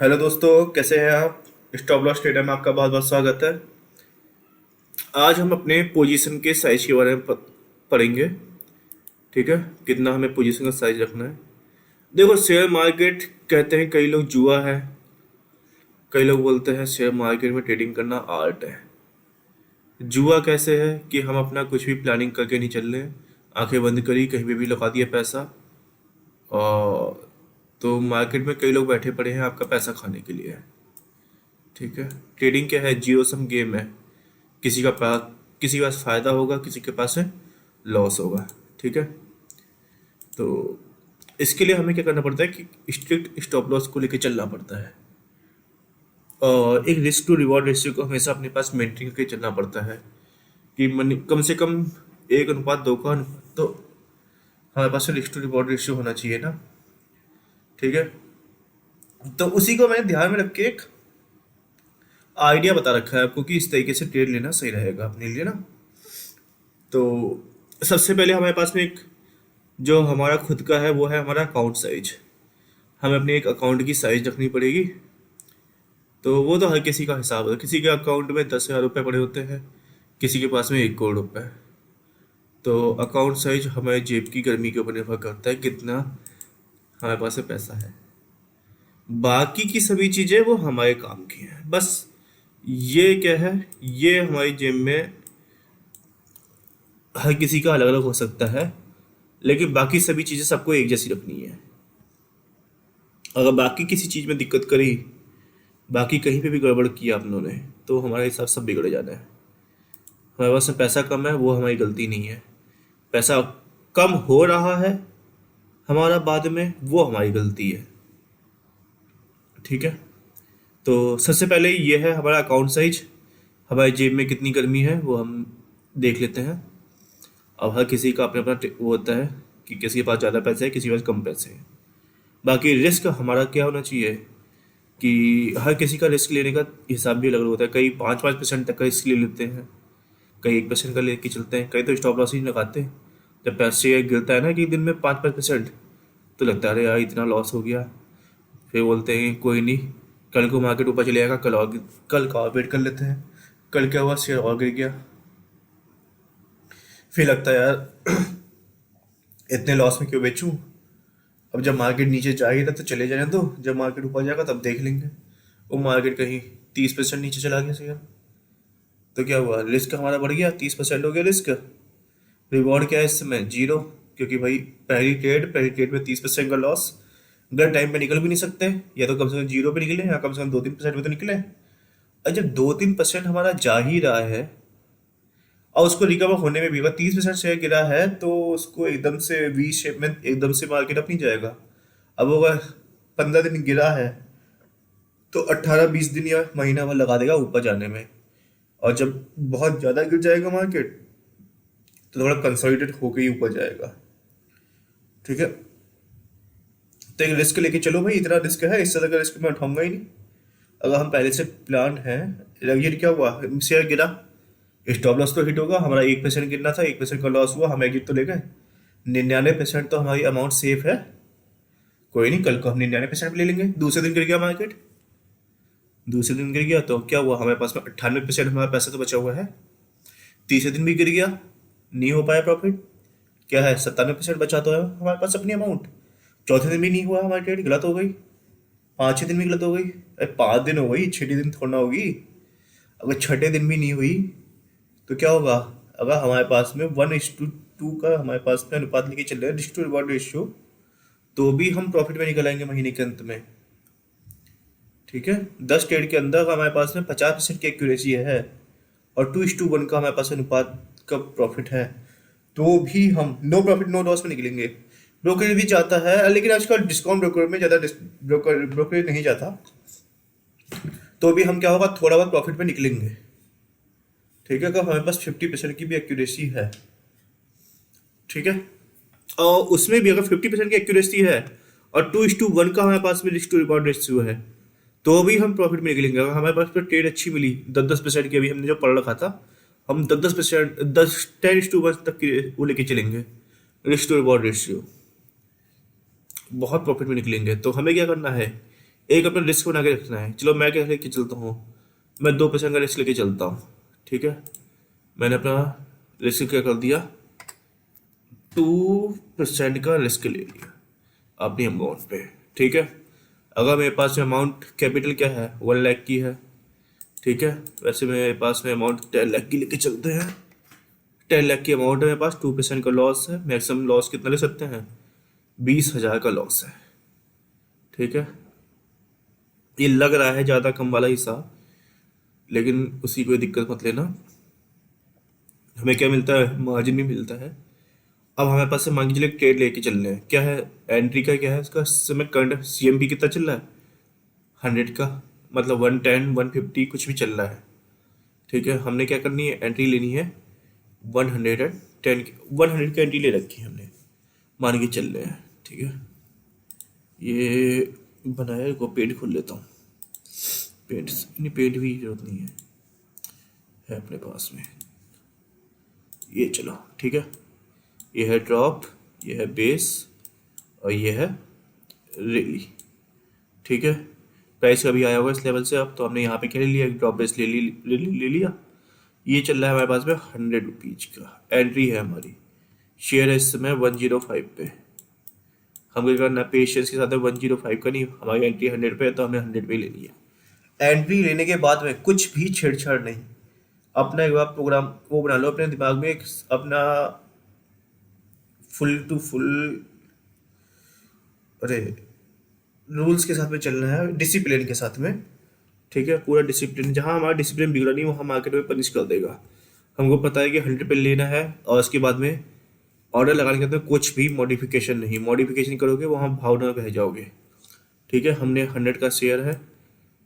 Hello दोस्तों, कैसे हैं आप। स्टॉप लॉस ट्रेडर में आपका बहुत बहुत स्वागत है। आज हम अपने पोजीशन के साइज के बारे में पढ़ेंगे। ठीक है, कितना हमें पोजीशन का साइज रखना है। देखो, शेयर मार्केट कहते हैं कई लोग जुआ है, कई लोग बोलते हैं शेयर मार्केट में ट्रेडिंग करना आर्ट है। जुआ कैसे है कि हम अपना कुछ भी प्लानिंग करके नहीं चल रहे हैं, आंखें बंद करी कहीं पे भी लगा दिया पैसा, और तो मार्केट में कई लोग बैठे पड़े हैं आपका पैसा खाने के लिए। ठीक है, ट्रेडिंग क्या है, जीरो सम गेम है। किसी के पास फायदा होगा, किसी के पास है लॉस होगा। ठीक है, तो इसके लिए हमें क्या करना पड़ता है कि स्ट्रिक्ट स्टॉप लॉस को लेकर चलना पड़ता है, और एक रिस्क टू रिवॉर्ड रेशियो को हमेशा अपने पास मेंटेन करके चलना पड़ता है कि कम से कम 1:2 का अनुपात तो हमारे पास रिस्क टू रिवॉर्ड रेशियो होना चाहिए ना। ठीक है, तो उसी को मैंने ध्यान में रख के एक आइडिया बता रखा है आपको कि इस तरीके से ट्रेड लेना सही रहेगा अपने लिए ना। तो सबसे पहले हमारे पास में एक जो हमारा खुद का है वो है हमारा अकाउंट साइज। हमें अपने एक अकाउंट की साइज रखनी पड़ेगी। तो वो तो हर किसी का हिसाब है, किसी के अकाउंट में 10,000 रुपये पड़े होते हैं, किसी के पास में 1 करोड़ रुपए। तो अकाउंट साइज हमारे जेब की गर्मी के ऊपर निर्भर करता है कितना हमारे पास में पैसा है। बाकी की सभी चीज़ें वो हमारे काम की हैं बस। ये क्या है, ये हमारी जेब में हर किसी का अलग अलग हो सकता है, लेकिन बाकी सभी चीज़ें सबको एक जैसी रखनी है। अगर बाकी किसी चीज़ में दिक्कत करी, बाकी कहीं पे भी गड़बड़ किया आप लोगों ने, तो हमारे हिसाब सब बिगड़ जाना है। हमारे पास में पैसा कम है वो हमारी गलती नहीं है, पैसा कम हो रहा है हमारा बाद में वो हमारी गलती है। ठीक है, तो सबसे पहले ये है हमारा अकाउंट साइज। हमारी जेब में कितनी गर्मी है वो हम देख लेते हैं। अब हर किसी का अपना अपना वो होता है कि किसी के पास ज़्यादा पैसे है, किसी के पास कम पैसे हैं। बाकी रिस्क हमारा क्या होना चाहिए कि हर किसी का रिस्क लेने का हिसाब भी अलग अलग होता है। कई 5-5% तक का रिस्क ले लेते हैं, कई 1% का लेके चलते हैं, कई तो स्टॉप लॉस ही नहीं लगाते। जब पैसे गिरता है ना कि दिन में 5-5%, तो लगता है अरे यार इतना लॉस हो गया। फिर बोलते हैं कोई नहीं, कल को मार्केट ऊपर चले जाएगा, कल का और वेट कर लेते हैं। कल क्या हुआ, शेयर और गिर गया। फिर लगता है यार इतने लॉस में क्यों बेचूं, अब जब मार्केट नीचे जाएगी तब तो चले जाने दो, जब मार्केट ऊपर जाएगा तब देख लेंगे। वो मार्केट कहीं 30% नीचे चला गया शेयर, तो क्या हुआ, रिस्क हमारा बढ़ गया, 30% हो गया रिस्क। रिवॉर्ड क्या है इस समय, जीरो। क्योंकि भाई पहली ट्रेड में 30% का लॉस, अगर टाइम पे निकल भी नहीं सकते, या तो कम से कम जीरो पे निकले या कम से कम 2-3% पे तो निकले। और जब 2-3% हमारा जा ही रहा है और उसको रिकवर होने में भी अगर 30% शेयर गिरा है, तो उसको एकदम से वी शेप में एकदम से मार्केट अप नहीं जाएगा। अब अगर 15 दिन गिरा है तो 18-20 दिन या महीना भर लगा देगा ऊपर जाने में। और जब बहुत ज़्यादा गिर जाएगा मार्केट, तो थोड़ा कंसोलिडेट होकर ही ऊपर जाएगा। ठीक है, तो एक रिस्क लेके चलो भाई, इतना रिस्क है, इससे ज़्यादा रिस्क मैं उठाऊंगा ही नहीं। अगर हम पहले से प्लान है, ये क्या हुआ, शेयर गिरा, स्टॉप लॉस तो हिट होगा, हमारा 1% गिरना था, 1% का लॉस हुआ, हम एग्जिट तो ले गए। 99% तो हमारी अमाउंट सेफ है। कोई नहीं, कल को हम 99% ले लेंगे। दूसरे दिन गिर गया मार्केट, दूसरे दिन गिर गया तो क्या हुआ, हमारे पास में 98% हमारा पैसा तो बचा हुआ है। तीसरे दिन भी गिर गया, नहीं हो पाया प्रॉफिट, क्या है 97% बचा तो है हमारे पास अपनी अमाउंट। चौथे दिन भी नहीं हुआ, हमारी ट्रेड गलत हो गई। 5-6 दिन भी गलत हो गई, अरे 5 दिन हो गई, 6 दिन थोड़ा ना होगी। अगर छठे दिन भी नहीं हुई तो क्या होगा, अगर हमारे पास में 1:2 का हमारे पास में अनुपात लेके चल रहे हैं, रिस्क टू रिवॉर्ड रेशियो, तो भी हम प्रॉफिट में निकल आएंगे महीने के अंत में। ठीक है, 10 ट्रेड के अंदर हमारे पास में 50% की एक्यूरेसी है और 2:1 का हमारे पास अनुपात का प्रॉफिट है, तो भी हम नो प्रॉफिट नो लॉस में निकलेंगे। ब्रोकर भी जाता है, लेकिन आजकल डिस्काउंट ब्रोकर में ज़्यादा ब्रोकर नहीं जाता, तो भी हम क्या होगा, थोड़ा बहुत प्रॉफिट में निकलेंगे। ठीक है, अगर हमारे पास 50% की भी एक्यूरेसी है, ठीक है, और उसमें भी अगर 50% की एक्यूरेसी है और 2:1 का हमारे पास में रिस्क टू रिवॉर्ड रेशियो है, तो भी हम प्रॉफिट में निकलेंगे। अगर हमारे पास पर ट्रेड अच्छी मिली 10-10% की, अभी हमने जो पढ़ रखा था, हम 10-10%, 10-10:1 तक की वो लेके चलेंगे रिस्क टू रिवॉर्ड रेशियो, बहुत प्रॉफिट में निकलेंगे। तो हमें क्या करना है एक अपना रिस्क बना के रखना है। चलो मैं क्या लेके चलता हूँ, मैं 2% का रिस्क लेके चलता हूँ। ठीक है, मैंने अपना रिस्क क्या कर दिया, 2% का रिस्क ले लिया अपनी अमाउंट पे। ठीक है, अगर मेरे पास में अमाउंट कैपिटल क्या है 1 लाख की है। ठीक है, वैसे मेरे पास में अमाउंट 10 लाख की लेके चलते हैं। 10 लाख की अमाउंट है मेरे पास, 2% का लॉस है। मैक्सिमम लॉस कितना ले सकते हैं, 20,000 का लॉस है। ठीक है, ये लग रहा है ज़्यादा कम वाला हिसाब, लेकिन उसी कोई दिक्कत मत लेना। हमें क्या मिलता है, मार्जिन भी मिलता है। अब हमारे पास से मान के चलिए ट्रेड लेके चल रहे हैं, क्या है एंट्री का, क्या है इसका समय करंट CMB कितना चल रहा है 100 का, मतलब 110 150 कुछ भी चल रहा है। ठीक है, हमने क्या करनी है, एंट्री लेनी है 110 की। 100 की एंट्री ले रखी है हमने, मान के चल रहे हैं। ठीक है, ये बनाया को पेंट खोल लेता हूँ। पेंट नहीं, पेंट भी जरूरत नहीं है अपने पास में। ये चलो ठीक है, ये है ड्रॉप, ये है बेस, और ये है रैली। ठीक है, प्राइस का भी आया होगा इस लेवल से। अब तो हमने यहाँ पे क्या ले लिया, ड्रॉप बेस ले लिया। ये चल रहा है हमारे पास में 100 रुपीज का, एंट्री है हमारी। शेयर है इस समय 105 पे। हम क्या करना, पेशेंस के साथ है 105 का नहीं, हमारी एंट्री 100 पे है तो हमें 100 पे लेनी है। एंट्री लेने के बाद में कुछ भी छेड़छाड़ नहीं, अपना एक बार प्रोग्राम वो बना लो अपने दिमाग में, एक अपना फुल टू फुल, अरे रूल्स के साथ में चलना है, डिसिप्लिन के साथ में। ठीक है, पूरा डिसिप्लिन, जहाँ हमारा डिसिप्लिन बिगड़ा नहीं वहाँ मार्केट में पनिश कर देगा। हमको पता है कि 100 पे लेना है, और उसके बाद में ऑर्डर लगाने के अंदर कुछ भी मॉडिफिकेशन नहीं, मॉडिफिकेशन करोगे वहाँ भावना बह जाओगे। ठीक है, हमने 100 का शेयर है,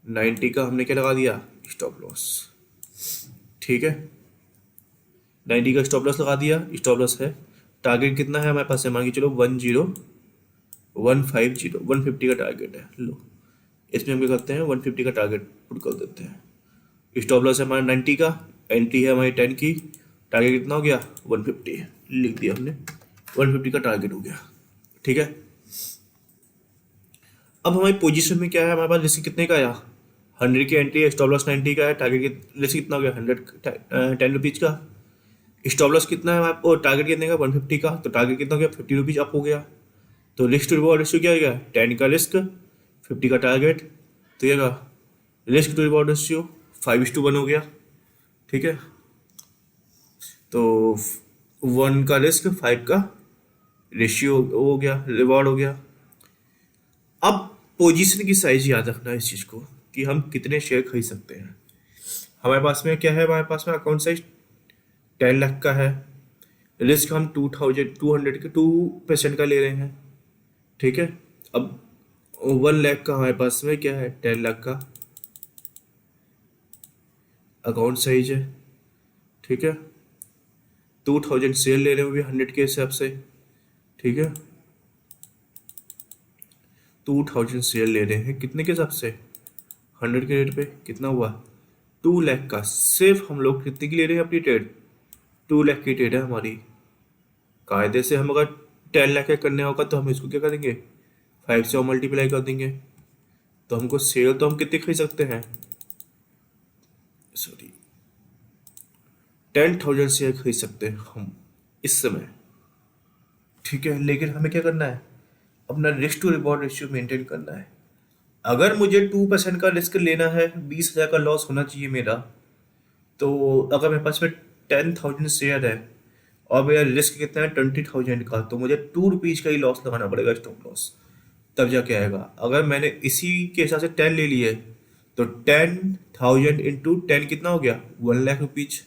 90 का हमने क्या लगा दिया, स्टॉप लॉस। ठीक है, 90 का स्टॉप लॉस लगा दिया, स्टॉप लॉस है। टारगेट कितना है हमारे पास है, मान के चलो 150 का टारगेट है। लो, इसमें हम क्या करते हैं, 150 का टारगेट पुट कर देते हैं। स्टॉप लॉस है हमारा 90 का, एंट्री है हमारी 10 की, टारगेट कितना हो गया 150, लिख दिया हमने, 150 का टारगेट हो गया। ठीक है, अब हमारी पोजीशन में क्या है, हमारे पास रिस्क कितने का आया, 100 की एंट्री है, स्टॉप लॉस 90 का है, टारगेट रिस्क कितना हो गया 10 रुपीज़ का। स्टॉप लॉस कितना है आपको, टारगेट कितने का 150 का, तो टारगेट कितना हो गया 50 रुपीज़ अप हो गया। तो रिस्क टू रिवॉर्ड रेशियो क्या हो गया, 10 का रिस्क 50 का टारगेट, तो ये का रिस्क टू रिवॉर्ड रेशियो 5:1 हो गया। ठीक है, तो 1 का रिस्क 5 का रेशियो हो गया, रिवॉर्ड हो गया। अब पोजीशन की साइज याद रखना है इस चीज़ को, कि हम कितने शेयर खरीद सकते हैं। हमारे पास में क्या है, हमारे पास में अकाउंट साइज 10 लाख का है, रिस्क हम 200 के 2% का ले रहे हैं। ठीक है, अब 1 लाख का हमारे पास में क्या है, 10 लाख का अकाउंट साइज है। ठीक है, 2000 शेयर ले रहे हैं, वो भी 100 के हिसाब से। ठीक है, 2000 शेयर ले रहे हैं कितने के हिसाब से, 100 के रेट पे, कितना हुआ 2 लाख का। सिर्फ हम लोग कितने की ले रहे हैं अपनी ट्रेड, 2 लाख की ट्रेड है हमारी। कायदे से हम अगर 10 लाख का करने होगा तो हम इसको क्या करेंगे, 5 से मल्टीप्लाई कर देंगे। तो हमको शेयर तो हम कितने खरीद सकते हैं, सॉरी 10,000 शेयर खरीद सकते हैं हम इस समय। ठीक है, लेकिन हमें क्या करना है, अपना risk to reward ratio maintain करना है। अगर मुझे 2% का रिस्क लेना है, 20,000 का लॉस होना चाहिए मेरा, तो अगर मेरे पास में 10,000 शेयर है और मेरा रिस्क कितना है 20,000 का, तो मुझे 2 रुपीज़ का ही लॉस लगाना पड़ेगा, स्टॉप लॉस, तब जाके आएगा। अगर मैंने इसी के हिसाब से 10 ले लिए तो 10,000 इंटू 10 कितना हो गया, 1 लाख रुपीज़।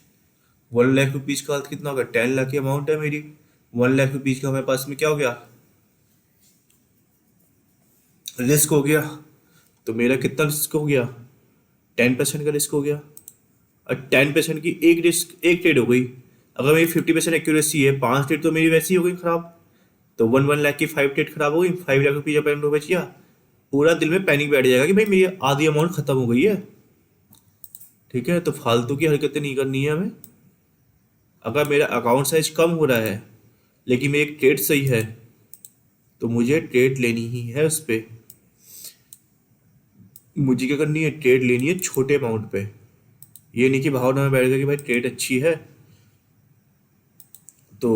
1 लाख रुपीज़ का अर्थ कितना हो गया, 10 लाख की अमाउंट है मेरी, 1 लाख रुपीज़ का हमारे पास में क्या हो गया, रिस्क हो गया। तो मेरा कितना रिस्क हो गया, 10% का रिस्क हो गया। और 10% की एक रिस्क, एक ट्रेड हो गई। अगर मेरी 50% एक्यूरेसी है, 5 ट्रेड तो मेरी वैसी हो गई खराब। तो 1 लाख की 5 ट्रेड खराब हो गई, 5 लाख रुपये जब मैंने बच गया, पूरा दिल में पैनिक बैठ जाएगा कि भाई मेरी आधी अमाउंट खत्म हो गई है। ठीक है, तो फालतू की हरकतें नहीं करनी है हमें। अगर मेरा अकाउंट साइज कम हो रहा है लेकिन मेरी एक ट्रेड सही है, तो मुझे ट्रेड लेनी ही है उस पर। मुझे क्या करनी है, ट्रेड लेनी है छोटे अमाउंट पे। ये नहीं कि भावना में बैठ गया कि भाई ट्रेड अच्छी है तो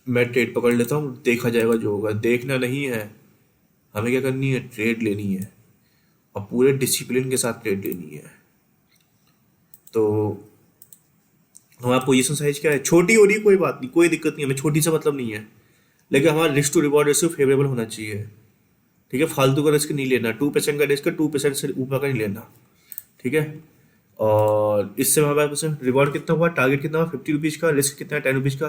मैं ट्रेड पकड़ लेता हूँ, देखा जाएगा जो होगा। देखना नहीं है, हमें क्या करनी है, ट्रेड लेनी है और पूरे डिसिप्लिन के साथ ट्रेड लेनी है। तो हमारा पोजीशन साइज क्या है, छोटी हो रही है कोई बात नहीं, कोई दिक्कत नहीं, हमें छोटी से मतलब नहीं है, लेकिन हमारा risk to reward ratio favourable होना चाहिए। ठीक है, फालतू का रिस्क नहीं लेना, 2% का रिस्क है, 2% से ऊपर का नहीं लेना। ठीक है, और इससे हमारे पास रिवॉर्ड कितना हुआ, टारगेट कितना हुआ 50 रुपीज़ का, रिस्क कितना है 10 रुपीज़ का,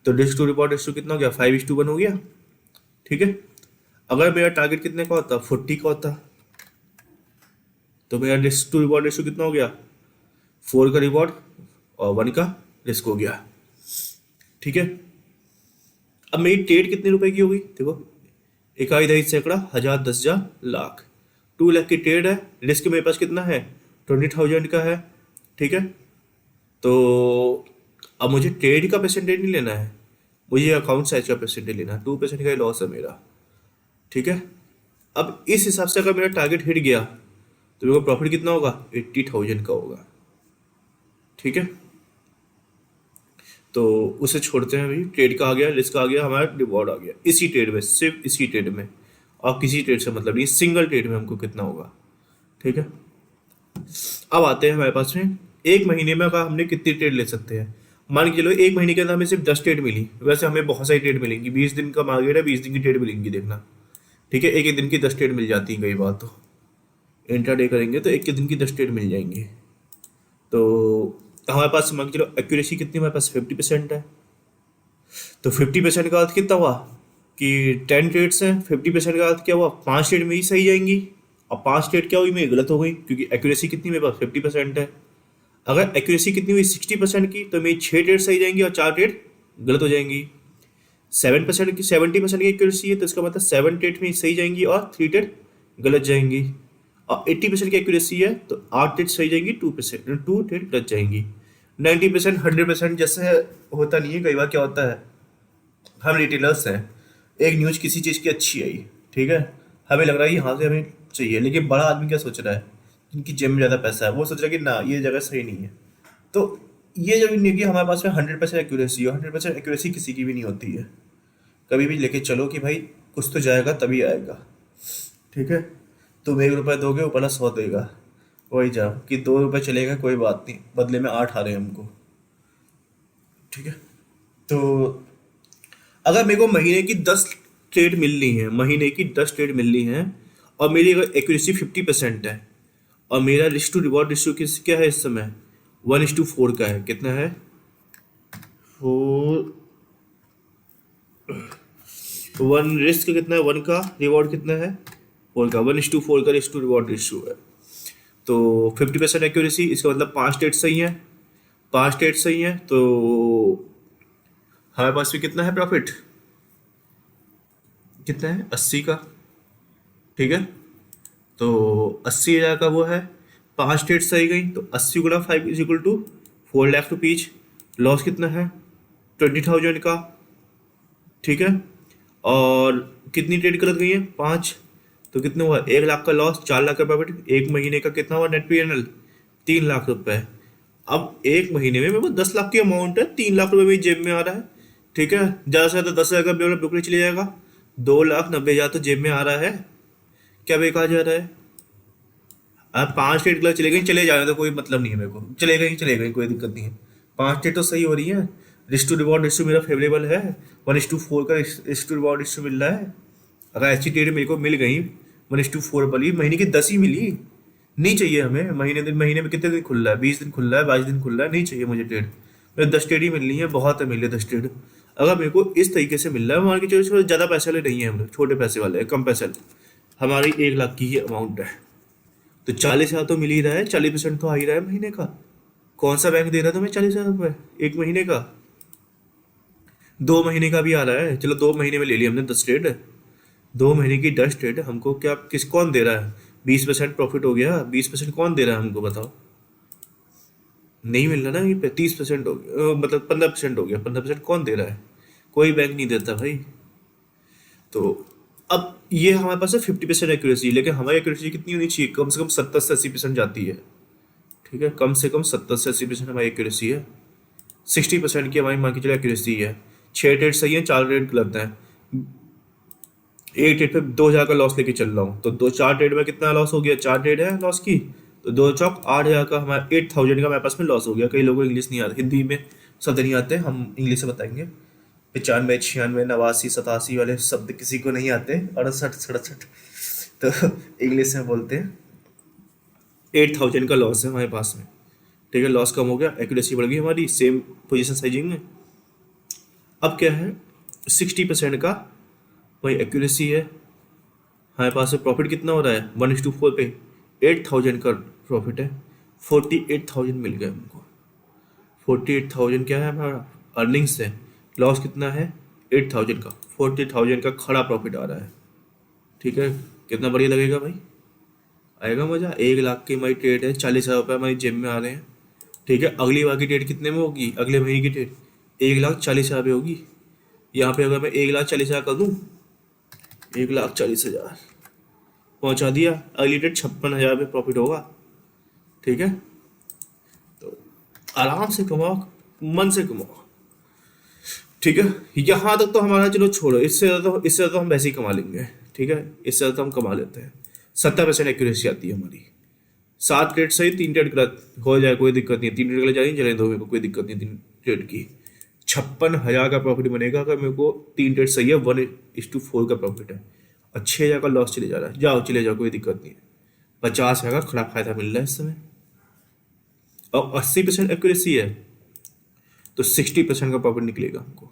तो रिस्क टू रिवॉर्ड रेशियो कितना हो गया, 5:1 हो गया। ठीक है, अगर मेरा टारगेट कितने का होता, 40 का होता, तो मेरा रिस्क टू रिवॉर्ड रेशियो कितना हो गया, 4 का रिवॉर्ड और 1 का रिस्क हो गया। ठीक है, अब मेरी ट्रेड कितने रुपए की होगी, देखो, इकाई दही सैकड़ा, हजार, 10,000, लाख, 2 लाख की ट्रेड है। रिस्क मेरे पास कितना है, 20,000 का है। ठीक है, तो अब मुझे ट्रेड का परसेंटेज नहीं लेना है, मुझे अकाउंट साइज का परसेंटेज लेना है, 2% का लॉस है मेरा। ठीक है, अब इस हिसाब से अगर मेरा टारगेट हिट गया तो मेरे को प्रॉफिट कितना होगा, 80,000 का होगा। ठीक है, तो उसे छोड़ते हैं अभी, ट्रेड का आ गया, रिस्क आ गया, हमारा रिवॉर्ड आ गया, इसी ट्रेड में, सिर्फ इसी ट्रेड में, और किसी ट्रेड से मतलब नहीं, सिंगल ट्रेड में हमको कितना होगा। ठीक है, अब आते हैं हमारे पास में, एक महीने में अगर हमने कितनी ट्रेड ले सकते हैं। मान के चलो एक महीने के अंदर हमें सिर्फ 10 ट्रेड मिली, वैसे हमें बहुत सारी ट्रेड मिलेंगी, 20 दिन का मार्केट है, 20 दिन की ट्रेड मिलेंगी, देखना। ठीक है, एक एक दिन की 10 ट्रेड मिल जाती है कई बार, तो इंट्राडे करेंगे तो एक एक दिन की 10 ट्रेड मिल जाएंगी। तो हमारे पास मान के चलो एक्यूरेसी कितनी, हमारे पास 50% है, तो 50% का अर्थ कितना हुआ कि 10 ट्रेड्स हैं, 50% का अर्थ क्या हुआ, 5 ट्रेड मेरी सही जाएंगी, और 5 ट्रेड क्या हुई, मेरी गलत हो गई, क्योंकि एक्यूरेसी कितनी मेरे पास 50% है। अगर एक्यूरेसी कितनी हुई 60% की, तो मेरी 6 ट्रेड सही जाएंगी और 4 ट्रेड गलत हो जाएंगी। 7% की, 70% की एक्यूरेसी है, तो इसका मतलब 7 ट्रेड में सही जाएंगी और 3 ट्रेड गलत जाएंगी। और 80% की एक्यूरेसी है, तो 8 ट्रेड सही जाएंगी, 2 ट्रेड गलत जाएंगी। 90%, 100% जैसे होता नहीं है, कई बार क्या होता है, हम रिटेलर्स हैं, एक न्यूज़ किसी चीज़ की अच्छी आई, ठीक है, हमें लग रहा है यहाँ से हमें चाहिए, लेकिन बड़ा आदमी क्या सोच रहा है, जिनकी जेब में ज़्यादा पैसा है, वो सोच रहा है कि ना ये जगह सही नहीं है। तो ये जब नहीं कि हमारे पास में 100% एक्यूरेसी हो, 100% एक्यूरेसी किसी की भी नहीं होती है। कभी भी लेके चलो कि भाई कुछ तो जाएगा तभी आएगा। ठीक है, तुम 1 रुपये दोगे, वो पहला 100 देगा, वही जाओ कि 2 रुपये चलेगा, कोई बात नहीं, बदले में 8 आ रहे हैं हमको। ठीक है, तो अगर मेरे को महीने की 10 ट्रेड मिलनी है, महीने की 10 ट्रेड मिलनी है, और मेरी अगर एक्यूरेसी 50% है, और मेरा रिस्क टू रिवॉर्ड रेशियो किस क्या है इस समय, 1:4 का है, कितना है, 4, 1 रिस्क कितना है, 1 का, रिवॉर्ड कितना है, 4 का, 1:4 का रिस्क टू रिवॉर्ड रेशियो है। तो 50% एक्यूरेसी, इसका मतलब 5 ट्रेड सही है, 5 ट्रेड सही है, तो हमारे पास भी कितना है प्रॉफिट, कितना है, 80 का। ठीक है, तो 80,000 का वो है, 5 ट्रेड सही गई, तो 80 × 5 = 4 लाख रुपीज। लॉस कितना है, 20,000 का। ठीक है, और कितनी ट्रेड गलत गई है, 5, तो कितना हुआ, 1 लाख का लॉस, 4 लाख का प्रॉफिट, एक महीने का कितना हुआ नेट पीएनएल, 3 लाख रुपए। अब एक महीने में मेरे को 10 लाख की अमाउंट है, 3 लाख रुपए मेरी जेब में आ रहा है। ठीक है, ज़्यादा से ज़्यादा 10,000 का मेरा ब्रोकरेज चले जाएगा, 2,90,000 तो जेब में आ रहा है, क्या बेकार जा रहा है। अब 5 ट्रेड गलत चले गई, चले जाने तो कोई मतलब नहीं है मेरे को, चले गई कोई दिक्कत नहीं है, 5 ट्रेड तो सही हो रही है, रिस्क टू रिवॉर्ड रेशियो मेरा फेवरेबल है, 1:4 का रिस्क टू रिवॉर्ड रेशियो मिल रहा है। अगर ऐसी ट्रेड मेरे को मिल गई 1:4 वाली, महीने की 10 ही मिली, नहीं चाहिए हमें, महीने में कितने दिन खुल रहा है, 20 दिन खुल रहा है, 22 दिन खुल रहा है, नहीं चाहिए मुझे ट्रेड, मेरे 10 ट्रेड ही मिलनी है, बहुत है मेरे लिए 10 ट्रेड। अगर मेरे को इस तरीके से मिल रहा है, मान के चलो ज़्यादा पैसे वाले नहीं है, हम लोग छोटे पैसे वाले हैं, कम पैसे वाले, हमारी 1 लाख की ही अमाउंट है, तो 40,000 तो मिल ही रहा है, 40% तो आ ही रहा है महीने का। कौन सा बैंक दे रहा है तुम्हें 40,000 रुपये एक महीने का, 2 महीने का भी आ रहा है, चलो 2 महीने में ले लिया हमने 10 ट्रेड, 2 महीने की 10 ट्रेड हमको क्या, किस कौन दे रहा है, 20% प्रॉफिट हो गया, 20% कौन दे रहा है हमको बताओ, नहीं मिल रहा ना, ये 30% हो गया, मतलब 15% हो गया, 15% कौन दे रहा है, कोई बैंक नहीं देता भाई। तो अब ये हमारे पास है 50% एक्यूरेसी, लेकिन हमारी एक्यूरेसी कितनी होनी चाहिए, कम से कम 70 से 80% जाती है। ठीक है, कम से कम 70 से 80% हमारी एक्यूरेसी है। 60% की हमारी मान के चलो एक्यूरेसी है। 6 ट्रेड सही है, 4 ट्रेड गलत है। एक ट्रेड पे 2,000 का लॉस लेके चल रहा हूँ, तो 4 ट्रेड में कितना लॉस हो गया, 4 ट्रेड है लॉस की, तो 2 चौक 8,000 का हमारा 8,000 का हमारे पास में लॉस हो गया। कई लोगों को इंग्लिश नहीं आता, हिंदी में शब्द नहीं आते, हम इंग्लिश से बताएंगे। 95 96 87 वाले शब्द किसी को नहीं आते, 68 67, तो इंग्लिश में बोलते हैं। 8,000 का लॉस है हमारे पास में। ठीक है, लॉस कम हो गया, एक्यूरेसी बढ़ गई हमारी सेम पोजीशन साइजिंग में। अब क्या है, 60% का वही एक्यूरेसी है हमारे पास में। प्रॉफिट कितना हो रहा है, 1:4 पे 8,000 का प्रॉफिट है। 48,000 मिल गया हमको। 48,000 क्या है हमारा अर्निंग्स है। लॉस कितना है 8,000 का, 40,000 का खड़ा प्रॉफिट आ रहा है। ठीक है, कितना बढ़िया लगेगा भाई, आएगा मजा। 1 लाख की हमारी ट्रेड है, 40,000 रुपये हमारी जेब में आ रहे हैं। ठीक है, अगली बार की ट्रेड कितने में होगी, अगले महीने की ट्रेड 1,40,000 पे होगी। यहाँ पे अगर मैं 1,40,000 कर दूँ, 1,40,000 पहुँचा दिया, अगली ट्रेड 56,000 पे प्रॉफिट होगा। ठीक है, तो आराम से कमाओ, मन से कमाओ। ठीक है, यहाँ तक तो हमारा चलो छोड़ो, इससे ज़्यादा तो हम वैसे ही कमा लेंगे। ठीक है, इससे ज़्यादा तो हम कमा लेते हैं। 70% एक्यूरेसी आती है हमारी। 7 ट्रेड सही, 3 ट्रेड गलत हो जाए कोई दिक्कत नहीं है, 3 ट्रेड गलत जाएंगे चले दो, मेरे को कोई दिक्कत नहीं है 3 ट्रेड की। 56,000 का प्रॉफिट बनेगा अगर मेरे को 3 ट्रेड सही है, 1:4 का प्रॉफिट है, और 6,000 का लॉस चले जा रहा है। जाओ चले जाओ, कोई दिक्कत नहीं है। 50,000 का खड़ा फायदा मिल रहा है इस समय, और 80% एक्यूरेसी है, तो 60% का प्रॉफिट निकलेगा हमको।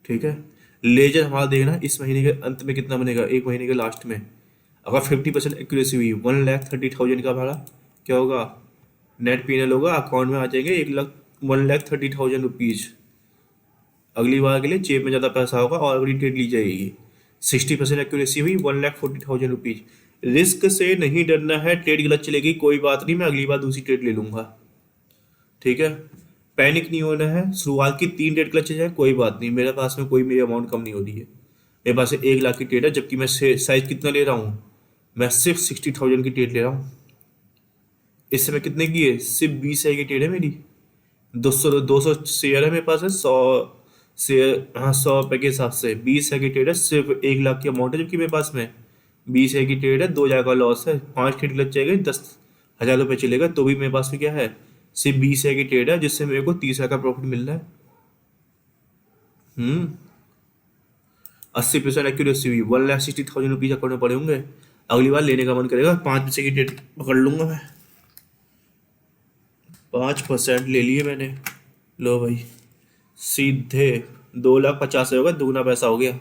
ठीक है, लेजर हमारा देखना इस महीने के अंत में कितना बनेगा, एक महीने के लास्ट में। अगर 50% एक्यूरेसी हुई, 1,30,000 का हमारा क्या होगा, नेट पीएनएल होगा, अकाउंट में आ जाएंगे 1,30,000 रुपीज। अगली बार के लिए जेब में ज़्यादा पैसा होगा और अगली ट्रेड ली जाएगी। 60% एक्यूरेसी हुई, 1,40,000 रुपीज। रिस्क से नहीं डरना है, ट्रेड गलत चलेगी कोई बात नहीं, मैं अगली बार दूसरी ट्रेड ले लूंगा। ठीक है, पैनिक नहीं होना है। शुरुआत की 3 ट्रेड गलत चल जाए कोई बात नहीं, मेरे पास में कोई मेरी अमाउंट कम नहीं हो रही है। मेरे पास 1 लाख की ट्रेड है, जबकि मैं साइज कितना ले रहा हूँ, मैं सिर्फ 60,000 की ट्रेड ले रहा हूँ। इस समय कितने की है, सिर्फ 20 की ट्रेड है मेरी। 200 शेयर है मेरे पास है, 100 शेयर, हाँ 100 रुपये के हिसाब से 20 की ट्रेड है, सिर्फ 1 लाख की अमाउंट है, जबकि मेरे पास में 20 की ट्रेड है, 2,000 का लॉस है, 5 ट्रेड लग जाएगा, 10,000 रुपये चलेगा, तो भी मेरे पास में क्या है, सिर्फ 20 की ट्रेड है, जिससे मेरे को 30,000 का प्रॉफिट मिल रहा है। 80% एक्यूरेसी हुई, 1,60,000 रुपीज अकाउंट में पड़े होंगे। अगली बार लेने का मन करेगा, 5 पैसे की ट्रेड पकड़ लूंगा मैं। 5% ले लिए मैंने, लो भाई, सीधे 2,50,000 होगा, दुगना पैसा हो गया।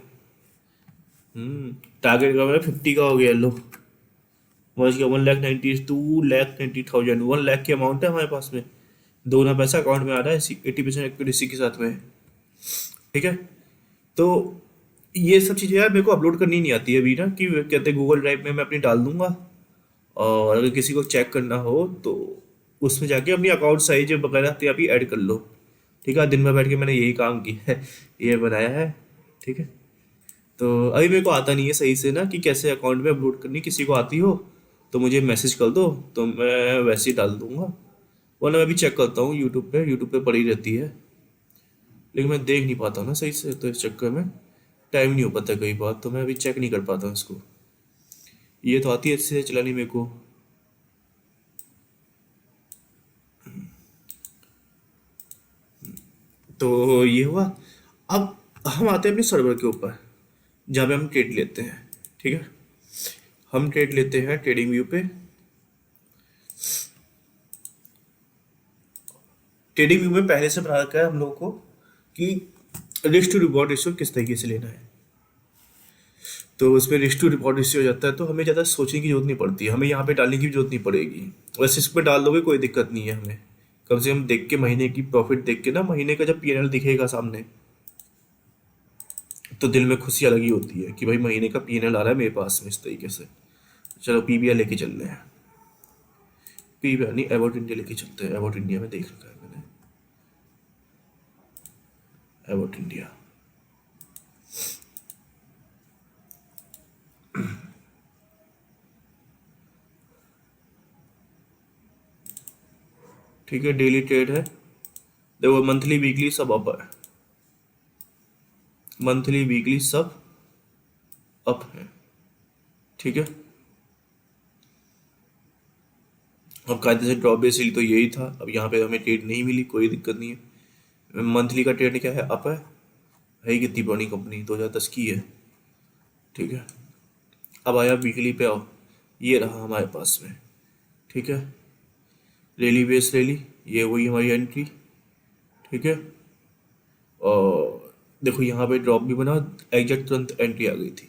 टारगेट का मेरा 50 का हो गया, लो पहुंच गया। 1,90,000 1,90,000 की अमाउंट है हमारे पास में, दोगुना पैसा अकाउंट में आ रहा है 80% एक्यूरेसी के साथ में। ठीक है, तो ये सब चीज़ें यार मेरे को अपलोड करनी नहीं आती है अभी ना, कि कहते गूगल ड्राइव में मैं अपनी डाल दूंगा, और अगर किसी को चेक करना हो तो उसमें जाके अपनी अकाउंट साइज वगैरह तो आप ही ऐड कर लो। ठीक है, दिन भर बैठ के मैंने यही काम किया है, ये बनाया है। ठीक है, तो अभी मेरे को आता नहीं है सही से ना कि कैसे अकाउंट में अपलोड करनी, किसी को आती हो तो मुझे मैसेज कर दो, तो मैं वैसे ही डाल दूंगा। वरना मैं भी चेक करता हूँ यूट्यूब पे पड़ी रहती है, लेकिन मैं देख नहीं पाता ना सही से, तो इस चक्कर में टाइम नहीं हो पाता कई बार, तो मैं अभी चेक नहीं कर पाता इसको। ये तो आती है अच्छे से चलानी मेरे को। तो ये हुआ। अब हम आते हैं अपने सर्वर के ऊपर, जहाँ पे हम ट्रेड लेते हैं। ठीक है, हम ट्रेड लेते हैं ट्रेडिंग व्यू पे। ट्रेडिंग व्यू में पहले से बता रखा है हम लोगों को कि रिस्क टू रिवॉर्ड रेशियो किस तरीके से लेना है। तो उस पर रिस्क टू रिवॉर्ड रेशियो हो जाता है, तो हमें ज़्यादा सोचने की जरूरत नहीं पड़ती है, हमें यहाँ पे डालने की भी जरूरत नहीं पड़ेगी। वैसे इस पर डाल दोगे कोई दिक्कत नहीं है हमें, कम से कम देख के महीने की प्रॉफिट देख के ना, महीने का जब पीएनएल दिखेगा सामने, तो दिल में खुशी अलग ही होती है कि भाई महीने का पीएनएल आ रहा है मेरे पास में इस तरीके से। चलो पीबीआई लेके चल रहे हैं, पीबीआई नहीं एबॉट इंडिया लेके चलते हैं। एबॉट इंडिया में देख रखा है मैंने, एबॉट इंडिया। ठीक है, डेली ट्रेड है। देखो मंथली वीकली सब अप है, मंथली वीकली सब अप है। ठीक है, अब कायदे से ड्रॉप बेसिकली तो यही था। अब यहाँ पे हमें ट्रेड नहीं मिली, कोई दिक्कत नहीं है। मंथली का ट्रेड क्या है, अप है कितनी पुरानी कंपनी, 2010 की है। ठीक है, अब आया वीकली पे, आओ ये रहा हमारे पास में। ठीक है, रेली बेस रेली, ये वही हमारी एंट्री। ठीक है, और देखो यहाँ पे ड्रॉप भी बना, एग्जैक्ट तुरंत एंट्री आ गई थी।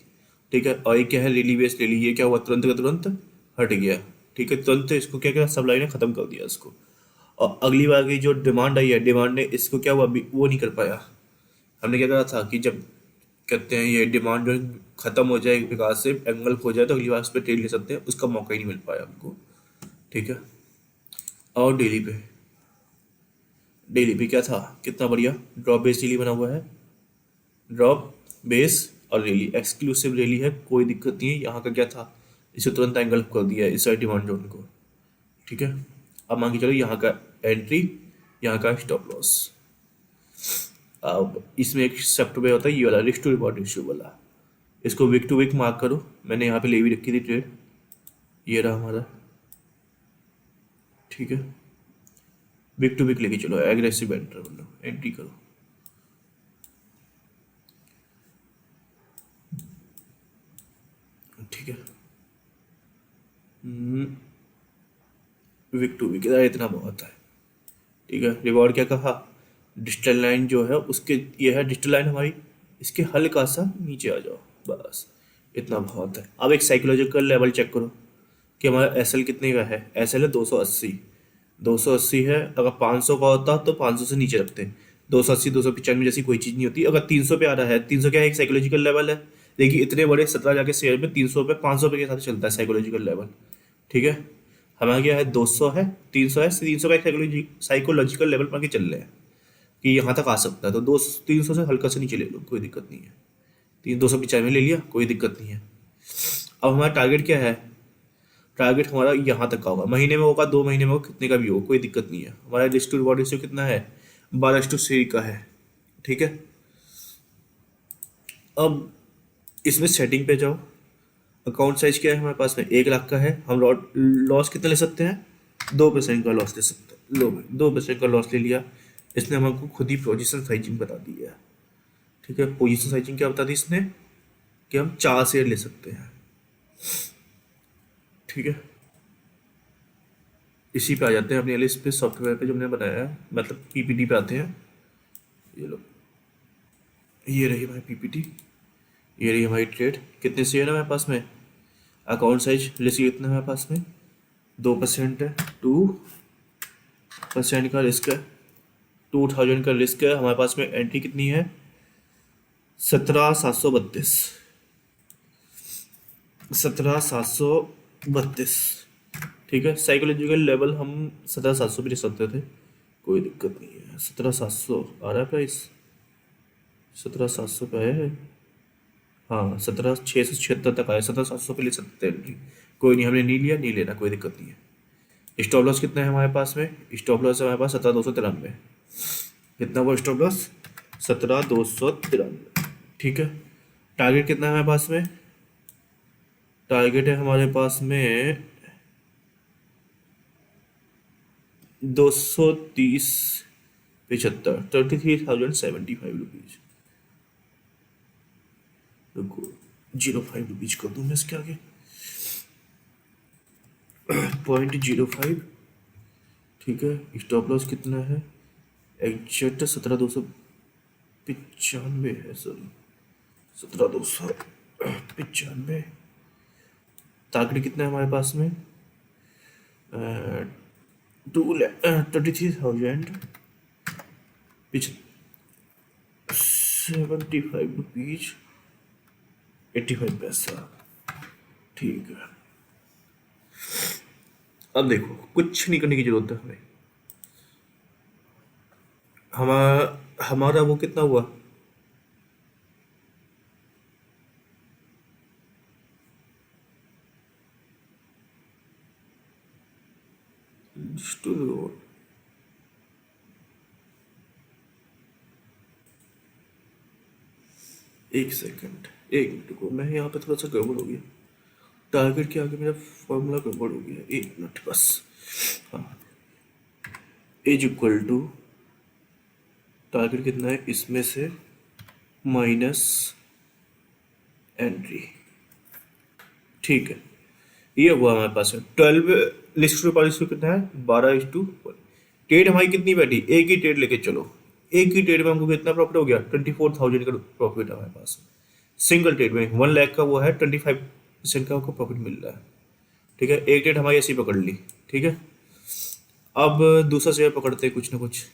ठीक है, और ये क्या है, रेली बेस रेली, ये क्या हुआ, तुरंत का तुरंत हट गया। ठीक है, तुरंत इसको क्या किया, सब लाइन ने खत्म कर दिया इसको। और अगली बार की जो डिमांड आई है, डिमांड ने इसको क्या हुआ, वो नहीं कर पाया। हमने क्या करा था कि जब कहते हैं ये डिमांड जो खत्म हो जाए, विकास से एंगल खो जाए, तो अगली बार उस पर ट्रेड ले सकते हैं, उसका मौका ही नहीं मिल पाया हमको। ठीक है, और डेली पे क्या था, कितना बढ़िया ड्रॉप बेस डेली बना हुआ है। ड्रॉप बेस और रैली, एक्सक्लूसिव रैली है, कोई दिक्कत नहीं है। यहाँ का क्या था, इसे तुरंत एंगल कर दिया इस साइड डिमांड जोन को। ठीक है, अब मान के चलो यहाँ का एंट्री, यहाँ का स्टॉप लॉस। अब इसमें एक सेप्ट पे होता है ये वाला रिस्क टू रिवॉर्ड रेशियो वाला, इसको वीक टू वीक मार्क करो। मैंने यहाँ पे ले भी रखी थी ट्रेड, ये रहा हमारा। ठीक है, वीक टू वीक लेके चलो, एग्रेसिव एंटर मतलब एंट्री करो। ठीक है, वीक टू वीक इतना बहुत है। ठीक है, रिवॉर्ड क्या कहा, डिजिटल लाइन जो है उसके, ये है डिजिटल लाइन हमारी, इसके हल्का सा नीचे आ जाओ, बस इतना बहुत है। अब एक साइकोलॉजिकल लेवल चेक करो कि हमारा एस एल कितने का है। एस एल है 280, 280 है। अगर 500 का होता तो 500 से नीचे रखते हैं। 280 295 जैसी कोई चीज़ नहीं होती। अगर 300 पे आ रहा है, 300 क्या है, एक साइकोलॉजिकल लेवल है। देखिए इतने बड़े 17 जाके शेयर में 300 पे 500 पे के साथ चलता है साइकोलॉजिकल लेवल। ठीक है, हमारा क्या है, 200 है, 300 है, 300 का एक साइकोलॉजिकल लेवल पर के चल रहे हैं कि यहाँ तक आ सकता है। तो 300 से हल्का से नीचे ले लो, कोई दिक्कत नहीं है। 295 ले लिया, कोई दिक्कत नहीं है। अब हमारा टारगेट क्या है, टारगेट हमारा यहाँ तक का होगा, महीने में होगा, 2 महीने में होगा, कितने का भी हो, कोई दिक्कत नहीं है। हमारा रिस्क टू रिवॉर्ड रेशियो कितना है, 12:3 का है। ठीक है, अब इसमें सेटिंग पे जाओ। अकाउंट साइज क्या है हमारे पास में, 1 लाख का है। हम लॉस कितना ले सकते हैं, 2% का लॉस ले सकते हैं। लो भाई 2% का लॉस ले लिया। इसने हमको खुद ही पोजीशन साइजिंग बता दी है। ठीक है, पोजीशन साइजिंग क्या बता दी इसने, कि हम 4 शेयर ले सकते हैं। ठीक है, इसी पे आ जाते हैं अपने एलिस पे, सॉफ्टवेयर पे जो हमने बनाया है, मतलब पीपीटी पे आते हैं। ये लो, ये रही हमारी पीपीटी, ये रही हमारी ट्रेड। कितने शेयर है हमारे पास में, अकाउंट साइज लिस्ट कितना है हमारे पास में, 2% है, 2% का रिस्क है, 2000 का रिस्क है। हमारे पास में एंट्री कितनी है, 17,732, 17,732। ठीक है, साइकोलॉजिकल लेवल हम 17,700 भी ले सकते थे, कोई दिक्कत नहीं है। 17,700 आ रहा है प्राइस, 17,700 पे है। हाँ, 17,676 तक आया, 17,700 पे ले सकते हैं। कोई नहीं, हमने नहीं लिया, नहीं लेना, कोई दिक्कत नहीं है। स्टॉप लॉस कितना है हमारे पास में, स्टॉप लॉस है हमारे पास 17,293। कितना वो स्टॉप लॉस, 17,293। ठीक है, टारगेट कितना है हमारे पास में, टारगेट है हमारे पास में 230.75, 33,075 रुपीज। रुको, 05 रुपीज कर दूँ मैं इसके आगे, 0.05। ठीक है, स्टॉप लॉस कितना है, एग्जैक्ट 17,295 है, सॉरी 17,295। टारगेट कितना है हमारे पास में, 23,000 75 रुपीज 85 पैसा। ठीक है, अब देखो कुछ नहीं करने की जरूरत है हमें। हमारा हमारा वो कितना हुआ, एक सेकंड, एक मिनट को, मैं यहाँ पे थोड़ा सा गड़बड़ हो गया। टारगेट के आगे मेरा फॉर्मूला गड़बड़ हो गया, एक मिनट बस। हाँ, एज इक्वल टू टारगेट कितना है इसमें से माइनस एंट्री। ठीक है, ये हुआ हमारे पास है 12 लिस्ट पॉलिसी कितना है 12:1। ट्रेड हमारी कितनी बैठी, एक ही ट्रेड लेके चलो, एक ही ट्रेड में हमको कितना प्रॉफिट हो गया 24,000 का प्रॉफिट है हमारे पास। सिंगल ट्रेड में 1 लाख का वो है 25% का हमको प्रॉफिट मिल रहा है। ठीक है, एक ट्रेड हमारी ऐसी पकड़ ली। ठीक है, अब दूसरा शेयर पकड़ते हैं कुछ ना कुछ।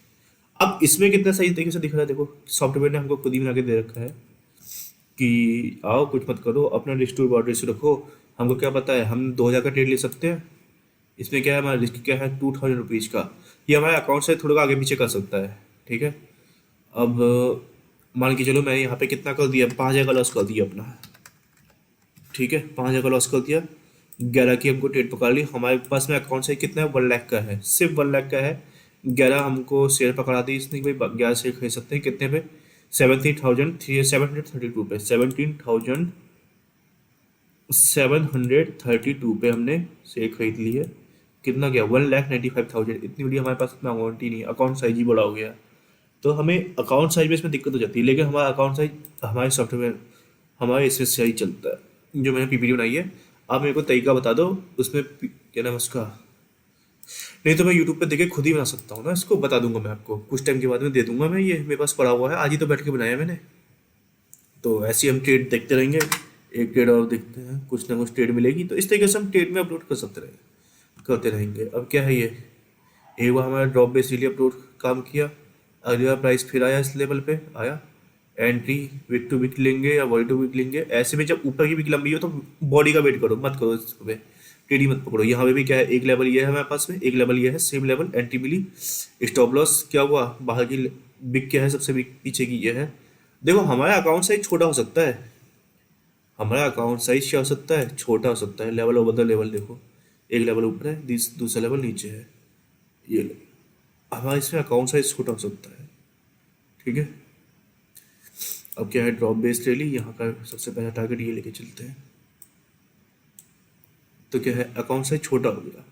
अब इसमें कितना सही तरीके से दिख रहा है, देखो सॉफ्टवेयर ने हमको खुद ही बना के दे रखा है कि आओ कुछ मत करो, अपना रिस्क टू रिवॉर्ड रेशियो रखो। हमको क्या पता है, हम 2,000 का ट्रेड ले सकते हैं। इसमें क्या है, हमारा रिस्क क्या है 2,000 रुपीज़ का। ये हमारे अकाउंट से थोड़ा आगे पीछे कर सकता है। ठीक है, अब मान के चलो मैं यहाँ पे कितना कर दिया, 5,000 का लॉस कर दिया अपना। ठीक है, 5,000 का लॉस कर दिया, 11 की हमको ट्रेड पकड़ ली। हमारे पास में अकाउंट से कितना है 1 लाख का है, सिर्फ 1 लाख का है। 11 हमको शेयर पकड़ा दी इसने कि भाई 11 शेयर खरीद सकते हैं, कितने पे 17,732 पे, 17,732 पे हमने शेयर खरीद ली है। कितना गया 1,95,000। इतनी बड़ी हमारे पास इतना अमाउंट ही नहीं, अकाउंट साइज ही बड़ा हो गया। तो हमें अकाउंट साइज में इसमें दिक्कत हो जाती है, लेकिन हमारा अकाउंट साइज हमारे सॉफ्टवेयर हमारे इसमें सही चलता है। जो मैंने पीपीटी बनाई है, आप मेरे को तरीका बता दो उसमें क्या नाम है उसका, नहीं तो मैं यूट्यूब पे देख के खुद ही बना सकता हूँ ना, इसको बता दूंगा मैं आपको कुछ टाइम के बाद में दे दूंगा मैं। ये मेरे पास पड़ा हुआ है, आज ही तो बैठ के बनाया मैंने। तो ऐसे ही हम ट्रेड देखते रहेंगे, एक ट्रेड और देखते हैं, कुछ ना कुछ ट्रेड मिलेगी तो इस तरीके से हम ट्रेड में अपलोड कर सकते रहेंगे, करते रहेंगे। अब क्या है, ये एक बार हमारा ड्रॉप बेस लिए अपलोड काम किया, अगली बार प्राइस फिर आया इस लेवल पे आया, एंट्री वीक टू वीक लेंगे या बॉडी टू वीक लेंगे। ऐसे में जब ऊपर की वीक लंबी हो तो बॉडी का वेट करो, मत करो इस पे, टेढ़ी मत पकड़ो। यहाँ पे भी क्या है, एक लेवल ये है हमारे पास में, एक लेवल ये है, सेम लेवल एंट्री मिली। स्टॉप लॉस क्या हुआ, बाहर की बिग क्या है, सबसे बिग पीछे की ये है। देखो हमारा अकाउंट साइज छोटा हो सकता है, हमारा अकाउंट साइज क्या हो सकता है, छोटा हो सकता है। लेवल ओवर द लेवल देखो, एक लेवल ऊपर है, दूसरा लेवल नीचे है, ये लो। हमारा इसमें अकाउंट साइज छोटा हो सकता है। ठीक है, अब क्या है, ड्रॉप बेस्ड रैली, यहाँ का सबसे पहला टारगेट ये लेके चलते हैं। तो क्या है, अकाउंट साइज छोटा हो गया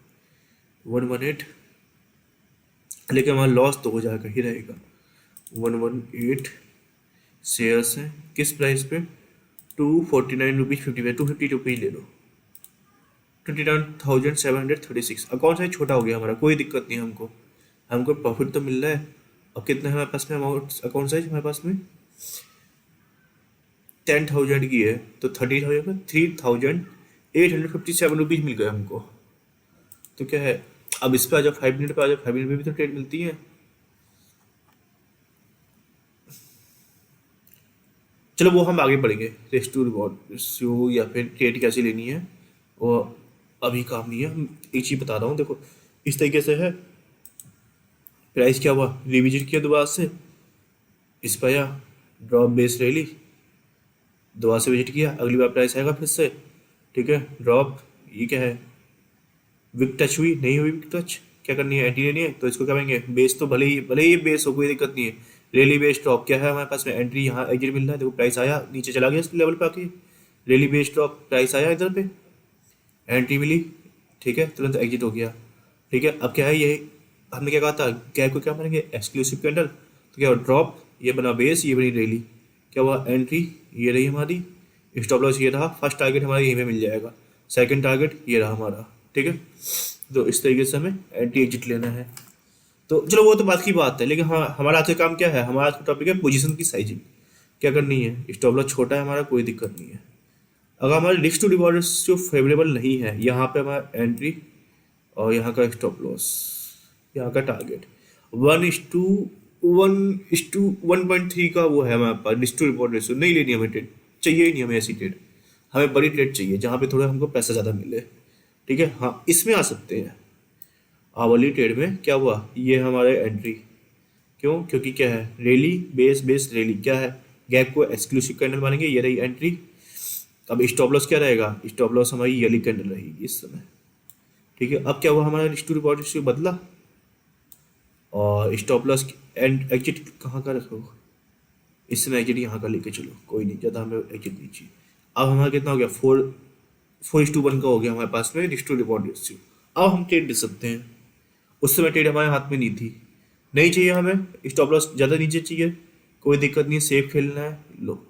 118, लेकिन हमारा लॉस तो हो जाएगा ही रहेगा। 118 शेयर्स हैं, किस प्राइस पे 249 रुपीज़ 50 पे, 250 ले लो, 29,736। अकाउंट साइज छोटा हो गया हमारा, कोई दिक्कत नहीं है हमको, हमको प्रॉफिट तो मिल रहा है। अब कितना है हमारे पास में अमाउंट, अकाउंट साइज हमारे पास में 10,000 की है, तो 30,000 का 3,857 रुपीज़ मिल गए हमको। तो क्या है, अब इस पे आ जाओ, 5 मिनट पे आ जाओ, 5 मिनट में भी तो ट्रेड मिलती है। चलो वो हम आगे बढ़ेंगे, रेस्ट टू रिवॉर्ड रेशियो या फिर ट्रेड कैसे लेनी है वो अभी काम नहीं है। हम एक चीज़ बता रहा हूँ, देखो इस तरीके से है। प्राइस क्या हुआ, रिविजिट किया दोबारा से, इस पर आया, ड्रॉप बेस रैली, दोबारा से विजिट किया, अगली बार प्राइस आएगा फिर से। ठीक है, ड्रॉप, ये क्या है, विक टच हुई नहीं हुई, विक टच क्या करनी है, एंट्री लेनी है, तो इसको क्या करेंगे, बेस तो भले ही बेस हो, कोई दिक्कत नहीं है। रेली बेस ड्रॉप क्या है हमारे पास में, एंट्री यहाँ एग्जिट मिल रहा है, देखो प्राइस आया नीचे चला गया इस लेवल पे आके, रेली बेस ड्रॉप प्राइस आया इधर पे, एंट्री मिली, ठीक है, तुरंत एग्जिट हो गया। ठीक है, अब क्या है, ये हमने क्या कहा था, गैप को क्या मानेंगे एक्सक्लूसिव कैंडल, तो क्या हुआ, ड्रॉप, ये बना बेस, ये बनी रेली, क्या हुआ, एंट्री ये रही हमारी, स्टॉप लॉस ये रहा, फर्स्ट टारगेट हमारा यहीं पे मिल जाएगा, सेकंड टारगेट ये रहा हमारा। ठीक है, तो इस तरीके से हमें एंटी एग्जिट लेना है। तो चलो वो तो बात की बात है, लेकिन हाँ हमारा आज का काम क्या है, हमारा आज का टॉपिक है पोजीशन की साइजिंग क्या करनी है। स्टॉप लॉस छोटा है हमारा, कोई दिक्कत नहीं है। अगर हमारा risk to reward ratio favourable नहीं है, यहाँ पे हमारा एंट्री और यहाँ का स्टॉप लॉस, यहाँ का टारगेट 1:1:1.3 का वो है हमारे पास रिस्क टू रिवॉर्ड रेशियो, नहीं लेनी हमें ट्रेड, चाहिए ही नहीं हमें ऐसी ट्रेड, हमें बड़ी ट्रेड चाहिए जहाँ पे थोड़ा हमको पैसा ज़्यादा मिले। ठीक है, हाँ इसमें आ सकते हैं। आवली ट्रेड में क्या हुआ, ये हमारे एंट्री, क्यों, क्योंकि क्या है, रेली बेस बेस रेली क्या है, गैप को एक्सक्लूसिव कैंडल मानेंगे, ये रही एंट्री। अब स्टॉप लॉस क्या रहेगा, स्टॉप लॉस हमारी येली कैंडल रहेगी इस समय। ठीक है, अब क्या हुआ, हमारा रिस्क टू रिवॉर्ड रेशियो बदला, और स्टॉप लॉस एंड एग्जिट कहाँ का रखो, इससे मैं एग्जिट यहाँ का लेके चलो, कोई नहीं, ज़्यादा हमें एग्जिट नहीं चाहिए। अब हमारा कितना हो गया, 4:1 का हो गया हमारे पास में रिस्क टू रिवॉर्ड रेशियो। अब हम ट्रेड दे सकते हैं। उस समय ट्रेड हमारे हाथ में नहीं थी, नहीं चाहिए हमें, स्टॉप लॉस ज़्यादा नीचे चाहिए, कोई दिक्कत नहीं है, सेफ खेलना है। लो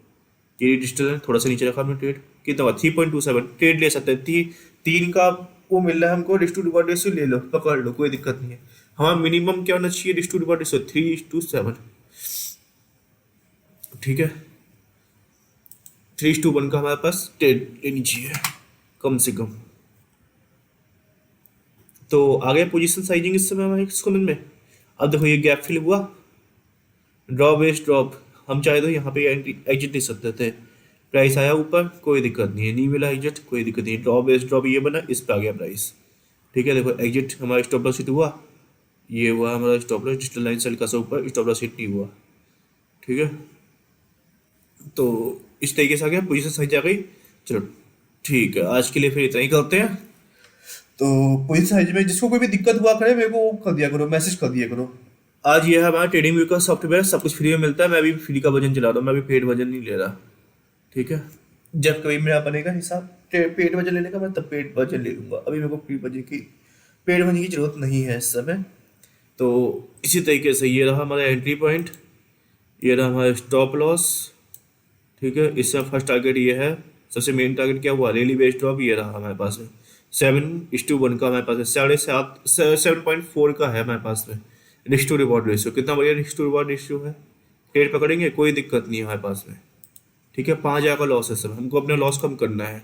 ये डिजिटल है, थोड़ा सा नीचे रखा हमने ट्रेड, कितना हुआ 3.27, ट्रेड ले सकते हैं। 3 का वो मिल रहा है हमको, रिस्क टू रिवॉर्ड रेशियो ले लो, पकड़ लो, कोई दिक्कत नहीं है। हमारा मिनिमम क्या होना चाहिए रिस्क टू रिवॉर्ड रेशियो, 3:7, ठीक है। 3:1 का हमारे पास ट्रेड लेनी चाहिए कम से कम। तो आ गया पोजीशन साइजिंग इस समय हमारे समझ में। अब देखो ये गैप फिल हुआ, ड्रॉप बेस्ड ड्रॉप, हम चाहे तो यहाँ पे एग्जिट दे सकते थे। प्राइस आया ऊपर, कोई दिक्कत नहीं है, नहीं मिला एग्जिट, कोई दिक्कत नहीं, ड्रॉप बेस्ड ड्रॉप ये बना, इस पे आ गया प्राइस, ठीक है। देखो एग्जिट हमारा स्टॉप लॉस हिट हुआ, ये हुआ हमारा स्टॉप लॉस, डिजिटल लाइन से हल्का सा ऊपर, स्टॉप लॉस हिट नहीं हुआ, ठीक है। तो इस तरीके से आ गया, पोजीशन साइज आ गई। चलो ठीक है, आज के लिए फिर इतना ही करते हैं। तो पोजीशन साइज में जिसको कोई भी दिक्कत हुआ करे मेरे को वो कर दिया करो, मैसेज कर दिया करो। आज ये है हमारा ट्रेडिंग व्यू का सॉफ्टवेयर, सब कुछ फ्री में मिलता है। मैं अभी फ्री का वर्जन चला रहा हूँ, मैं अभी पेड वर्जन नहीं ले रहा, ठीक है। जब कभी मेरा बनेगा हिसाब पेड वर्जन लेने का, मैं तब पेड वर्जन ले लूंगा। अभी मेरे को पेड वर्जन की जरूरत नहीं है इस समय। तो इसी तरीके से ये रहा हमारा एंट्री पॉइंट, ये रहा हमारा स्टॉप लॉस, ठीक है। इससे फर्स्ट टारगेट ये है, सबसे मेन टारगेट क्या हुआ, रेली बेस्ड ड्रॉप, ये रहा हमारे पास में 7:1 का हमारे पास है, 7.4 का है हमारे पास में रिस्क टू रिवॉर्ड रेशियो। कितना बढ़िया रिस्क टू रिवॉर्ड रेशियो है, ट्रेड पकड़ेंगे कोई दिक्कत नहीं है हमारे पास में, ठीक है। 5,000 का लॉस है सर, हमको अपना लॉस कम करना है,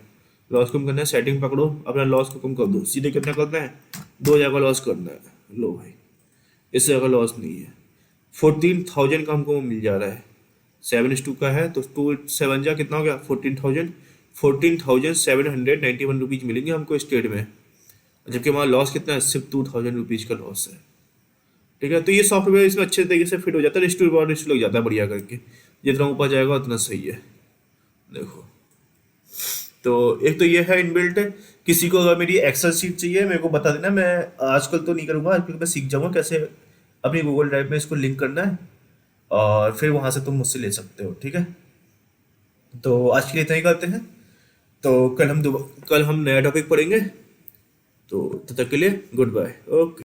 लॉस कम करना है, सेटिंग पकड़ो, अपना लॉस को कम कर दो, सीधे कितना करना है, 2,000 का लॉस करना है। लो भाई, इससे ज़्यादा लॉस नहीं है, 14,000 का हमको मिल जा रहा है, 7:2 का है तो 2 7 जा कितना हो गया, 14,791 रुपीज़ मिलेंगे हमको इस ट्रेड में, जबकि हमारा लॉस कितना है, सिर्फ 2,000 रुपीज़ का लॉस है, ठीक है। तो ये सॉफ्टवेयर इसमें अच्छे तरीके से फिट हो जाता है, रिस्क टू रिवॉर्ड रेशियो लग जाता है बढ़िया करके, जितना ऊपर जाएगा उतना सही है। देखो तो एक तो ये है इनबिल्ट, किसी को अगर मेरी एक्सेल शीट चाहिए मेरे को बता देना, मैं आजकल तो नहीं करूँगा, आजकल मैं सीख जाऊँगा कैसे अपनी गूगल ड्राइव में इसको लिंक करना है, और फिर वहाँ से तुम मुझसे ले सकते हो, ठीक है। तो आज के लिए इतना ही करते हैं, तो कल हम नया टॉपिक पढ़ेंगे, तो तब तक के लिए गुड बाय, ओके।